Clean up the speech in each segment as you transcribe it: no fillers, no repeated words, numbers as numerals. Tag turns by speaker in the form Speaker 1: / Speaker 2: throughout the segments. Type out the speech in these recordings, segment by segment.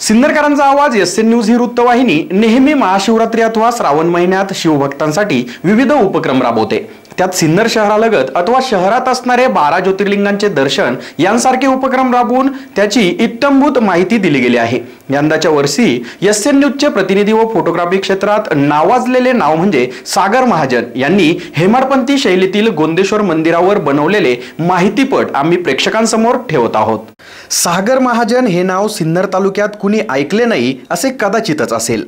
Speaker 1: सिन्नरकरांचा आवाज SN news ही वृत्तवाहिनी नेहमी महाशिवरात्री अथवा श्रावण महिन्यात शिवभक्तांसाठी विविध उपक्रम राबवते। त्यात सिन्नर शहरालगत अथवा शहरात असणारे 12 ज्योतिर्लिंगांचे दर्शन यांसारखे उपक्रम राबवून त्याची इत्थंभूत माहिती दिली गेली आहे। यंदाच्या वर्षी एसएन न्यूजचे प्रतिनिधी व फोटोग्राफी क्षेत्रात नावाजलेले नाव म्हणजे सागर महाजन यांनी हेमाडपंथी शैलीतील गोंदेश्वर मंदिरावर बनवलेले माहितीपट आम्ही प्रेक्षकांसमोर ठेवत आहोत। सागर महाजन हे नाव सिन्नर तालुक्यात कुणी ऐकले नाही असे कदाचितच असेल।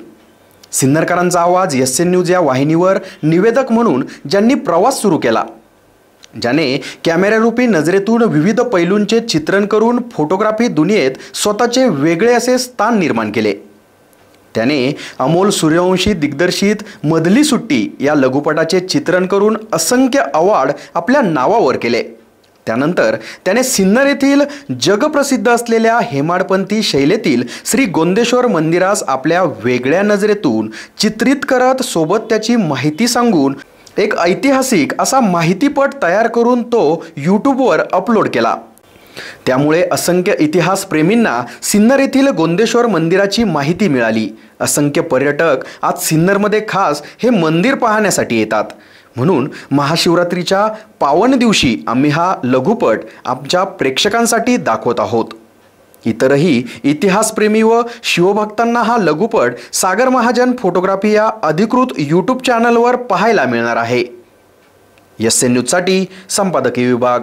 Speaker 1: सिन्नरकरांचा आवाज एसएन न्यूज या वाहिनीवर निवेदक म्हणून ज्यांनी प्रवास सुरू केला, ज्याने कॅमेरारूपी नजरेतून विविध पैलूंचे चित्रण करून फोटोग्राफी दुनियेत स्वतःचे वेगळे असे स्थान निर्माण केले, त्याने अमोल सूर्यवंशी दिग्दर्शित मधली सुट्टी या लघुपटाचे चित्रण करून असंख्य अवॉर्ड आपल्या नावावर केले। त्यानंतर त्याने सिन्नर येथील जगप्रसिद्ध असलेल्या हेमाडपंथी शैलीतील श्री गोंदेश्वर मंदिरास आपल्या वेगळ्या नजरेतून चित्रित करत सोबत त्याची माहिती सांगून एक ऐतिहासिक असा माहितीपट तयार करून तो यूट्यूबवर अपलोड केला। त्यामुळे असंख्य इतिहास प्रेमींना सिन्नर येथील गोंदेश्वर मंदिराची माहिती मिळाली। असंख्य पर्यटक आज सिन्नरमध्ये खास हे मंदिर पाहण्यासाठी येतात। म्हणून महाशिवरात्रीच्या पावन दिवशी आम्ही हा लघुपट आमच्या प्रेक्षकांसाठी दाखवत आहोत। इतरही इतिहासप्रेमी व शिवभक्तांना हा लघुपट सागर महाजन फोटोग्राफी या अधिकृत यूट्यूब चॅनलवर पाहायला मिळणार आहे। एसएन न्यूजसाठी संपादकीय विभाग।